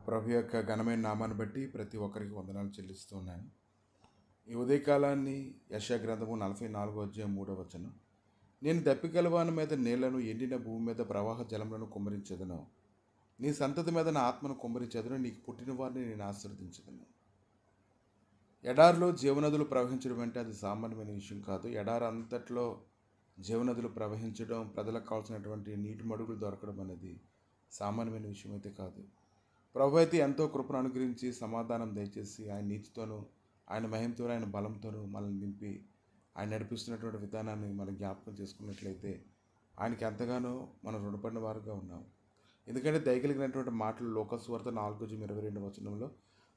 ప్రభు యొక్క ఘనమైన నామాన్ని బట్టి ప్రతి ఒక్కరికి వందనాలు చెల్లిస్తూ ఉన్నాను. ఈ ఉదయకాలాన్ని యెషయా గ్రంథము 44:3 నేను దప్పిగలవాని మీద నీళ్లను, ఎండిన భూమి మీద ప్రవాహ జలములను కుమ్మరించెదను. నీ సంతతి మీద నా ఆత్మను కుమ్మరించెదను. నీకు పుట్టిన వారిని నేను ఆశీర్వదించెదను. ఎడారిలో జీవనదులు ప్రవహించడం అంటే అది సామాన్యమైన విషయం కాదు. ఎడారి అంతట్లో జీవనదులు ప్రవహించడం, ప్రజలకు కావాల్సినటువంటి నీటి మడుగులు దొరకడం అనేది సామాన్యమైన విషయం అయితే కాదు. ప్రభు అయితే ఎంతో కృపను అనుగ్రహించి సమాధానం దయచేసి ఆయన నీతితోనూ, ఆయన మహిమతోనూ, ఆయన బలంతోనూ మనల్ని నింపి ఆయన నడిపిస్తున్నటువంటి విధానాన్ని మనం జ్ఞాపకం చేసుకున్నట్లయితే ఆయనకి ఎంతగానో మనం రుణపడిన వారుగా ఉన్నాం. ఎందుకంటే దయగలిగినటువంటి మాటలు లోకసువార్త 4:22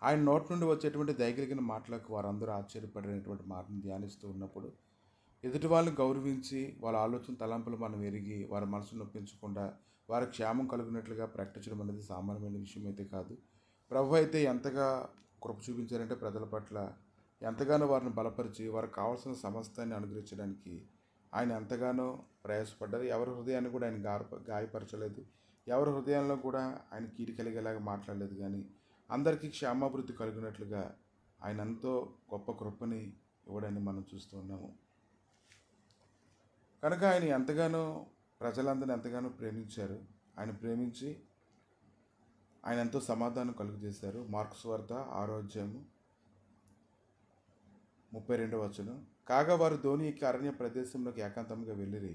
ఆయన నోటి నుండి వచ్చేటువంటి దయగలిగిన మాటలకు వారందరూ ఆశ్చర్యపడినటువంటి మాటను ధ్యానిస్తూ ఉన్నప్పుడు ఎదుటి వాళ్ళని గౌరవించి వాళ్ళ ఆలోచన తలంపులు మనం ఎరిగి వారి మనసును నొప్పించకుండా వారి క్షేమం కలుగునట్లుగా ప్రకటించడం అనేది సామాన్యమైన విషయం అయితే కాదు. ప్రభు అయితే ఎంతగా కృప చూపించారంటే ప్రజల పట్ల ఎంతగానో వారిని బలపరిచి వారికి కావాల్సిన సమస్తాన్ని అనుగ్రహించడానికి ఆయన ఎంతగానో ప్రయాసపడ్డారు. ఎవరి హృదయాన్ని కూడా ఆయన గాయపరచలేదు. ఎవరి హృదయాల్లో కూడా ఆయన కీడు కలిగేలాగా మాట్లాడలేదు. కానీ అందరికీ క్షేమాభివృద్ధి కలిగినట్లుగా ఆయన ఎంతో గొప్ప కృపని ఇవ్వడాన్ని మనం చూస్తూ ఉన్నాము. కనుక ఆయన ఎంతగానో ప్రజలందరినీ ఎంతగానో ప్రేమించారు. ఆయన ప్రేమించి ఆయన ఎంతో సమాధానం కలుగజేశారు. మార్కు సువార్త 6:32 కాగా వారు ధోని ఎక్కి అరణ్య ప్రదేశంలోకి ఏకాంతంగా వెళ్ళిరి.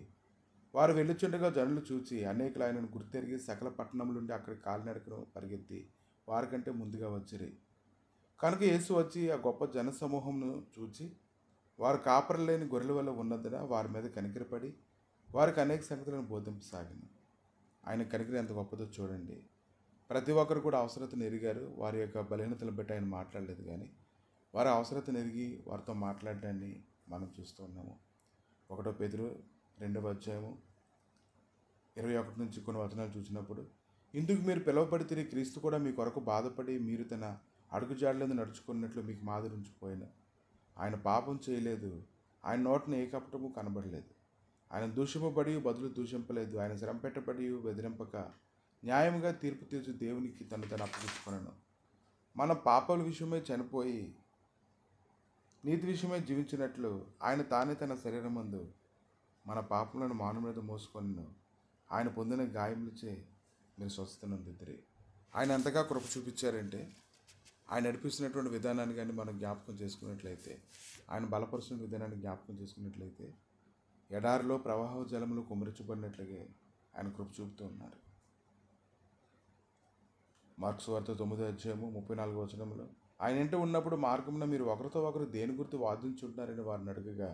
వారు వెళ్ళుచుండగా జనులు చూచి అనేకులు ఆయనను గుర్తెరిగి సకల పట్టణం నుండి అక్కడికి కాలినడకను పరిగెత్తి వారికంటే ముందుగా వచ్చిరి. కనుక యేసు వచ్చి ఆ గొప్ప జనసమూహంను చూచి వారు కాపరి లేని గొర్రెల వల్ల ఉన్నందున వారి మీద కనికరపడి వారికి అనేక సంగతులను బోధింపసాగిన. ఆయన కనికరం ఎంత గొప్పదో చూడండి. ప్రతి ఒక్కరు కూడా అవసరతను ఎరిగారు. వారి యొక్క బలహీనతలను బట్టి ఆయన మాట్లాడలేదు. కానీ వారి అవసరతను ఎరిగి వారితో మాట్లాడడాన్ని మనం చూస్తూ ఉన్నాము. 1 పేతురు 2:21 నుంచి కొన్ని వచనాలు చూసినప్పుడు ఇందుకు మీరు పిలువబడితే క్రీస్తు కూడా మీ కొరకు బాధపడి మీరు తన అడుగుజాడలేదు నడుచుకున్నట్లు మీకు మాదిరి ఉంచిపోయిన. ఆయన పాపం చేయలేదు. ఆయన నోటిన ఏ కపటము కనబడలేదు. ఆయన దూషింపబడి బదులు దూషింపలేదు. ఆయన శ్రమ పెట్టబడి బెదిరింపక న్యాయంగా తీర్పు తీర్చి దేవునికి తను అప్పగించుకున్నాను. మన పాపాల విషయమై చనిపోయి నీతి విషయమై జీవించినట్లు ఆయన తానే తన శరీరమందు మన పాపములను మానవ మీద మోసుకొనెను. ఆయన పొందిన గాయములచే మీరు స్వస్థనందిద్దురి. ఆయన ఎంతగా కృప చూపించారంటే ఆయన నడిపిస్తున్నటువంటి విధానాన్ని కానీ మనం జ్ఞాపకం చేసుకున్నట్లయితే, ఆయన బలపరుస్తున్న విధానాన్ని జ్ఞాపకం చేసుకున్నట్లయితే ఎడారిలో ప్రవాహ జలములు కుమరించబడినట్లుగా ఆయన కృప చూపుతూ ఉన్నారు. మార్కు సువార్త 9:34 ఆయన ఇంట ఉన్నప్పుడు మార్గమున మీరు ఒకరితో ఒకరు దేని గుర్తు వాదించుంటున్నారని వారిని అడగగా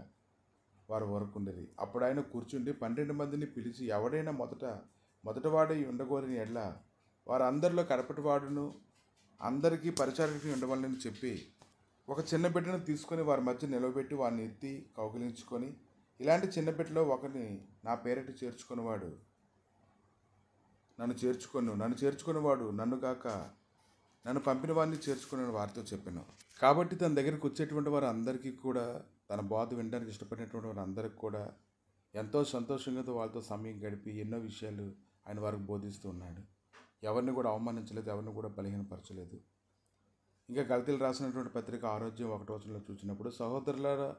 వారు ఊరకుండిరి. అప్పుడు ఆయన కూర్చుండి 12 మందిని పిలిచి ఎవడైనా మొదటవాడై ఉండగోరిన ఎడ్ల వారందరిలో కడపటివాడును అందరికీ పరిచారకుని ఉండవాలని చెప్పి ఒక చిన్న బిడ్డను తీసుకొని వారి మధ్య నిలవబెట్టి వారిని ఎత్తి కౌగిలించుకొని ఇలాంటి చిన్న బిడ్డలో ఒకరిని నా పేరిట చేర్చుకునేవాడు నన్ను చేర్చుకునేవాడు నన్ను కాక నన్ను పంపిన వారిని చేర్చుకునే వారితో చెప్పాను. కాబట్టి తన దగ్గరికి వచ్చేటువంటి వారు అందరికీ కూడా తన బోధ వినడానికి ఇష్టపడినటువంటి వారు అందరికి కూడా ఎంతో సంతోషంగా వాళ్ళతో సమయం గడిపి ఎన్నో విషయాలు ఆయన వారికి బోధిస్తూ ఉన్నాడు. ఎవరిని కూడా అవమానించలేదు, ఎవరిని కూడా బలహీనపరచలేదు. ఇంకా గలతీయులకు రాసినటువంటి పత్రిక 6:1 చూసినప్పుడు సహోదరులారా,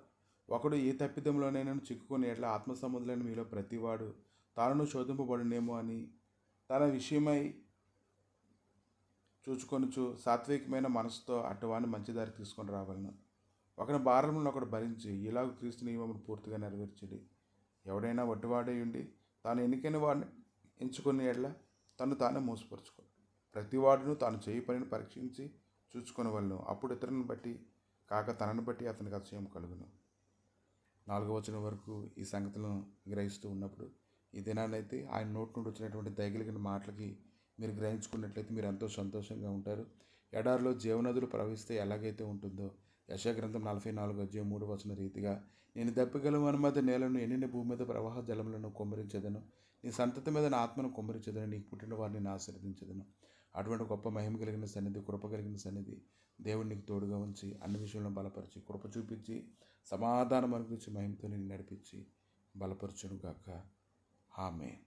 ఒకడు ఏ తప్పిదంలోనైనా చిక్కుకుని ఎట్లా ఆత్మ సంబంధులైన మీలో ప్రతివాడు తాను శోధింపబడునేమో అని తన విషయమై చూచుకొనుచు సాత్వికమైన మనసుతో అటువాన్ని మంచిదారి తీసుకొని రావాలను. ఒకని భారములను ఒకడు భరించి ఇలాగ క్రీస్తు నియమమును పూర్తిగా నెరవేర్చడి. ఎవడైనా వట్టివాడై ఉండి తాను ఎన్నికైన వాడిని ఎంచుకునే ఎడ్ల తను తానే మోసపరుచుకో. ప్రతివాడును తాను చేయి పనిని పరీక్షించి చూచుకొనవలను. అప్పుడు ఇతరులను బట్టి కాక తనను బట్టి అతనికి అతిశయం కలుగును. 4వ వరకు ఈ సంగతులను గ్రహిస్తూ ఉన్నప్పుడు ఈ దినాన్నైతే ఆయన నోటి నుండి వచ్చినటువంటి దయగలిగిన మాటలకి మీరు గ్రహించుకున్నట్లయితే మీరు ఎంతో సంతోషంగా ఉంటారు. ఎడారిలో జీవనదులు ప్రవహిస్తే ఎలాగైతే ఉంటుందో యెషయా గ్రంథం 44:3 రీతిగా నేను దప్పిగలను అనుమతి నేలను ఎండిన భూమి మీద ప్రవాహ జలములను కుమ్మరించదను. నీ సంతతి మీద నా ఆత్మను కుమ్మరించదను. నీకు పుట్టిన వారిని ఆశీర్వదించదను. అటువంటి గొప్ప మహిమ కలిగిన సన్నిధి, కృప కలిగిన సన్నిధి దేవుడు నీకు తోడుగా ఉంచి అన్ని విషయంలో బలపరిచి కృప చూపించి సమాధానం అనిపించి మహిమతో నేను నడిపించి బలపరచును గాక. ఆమేన్.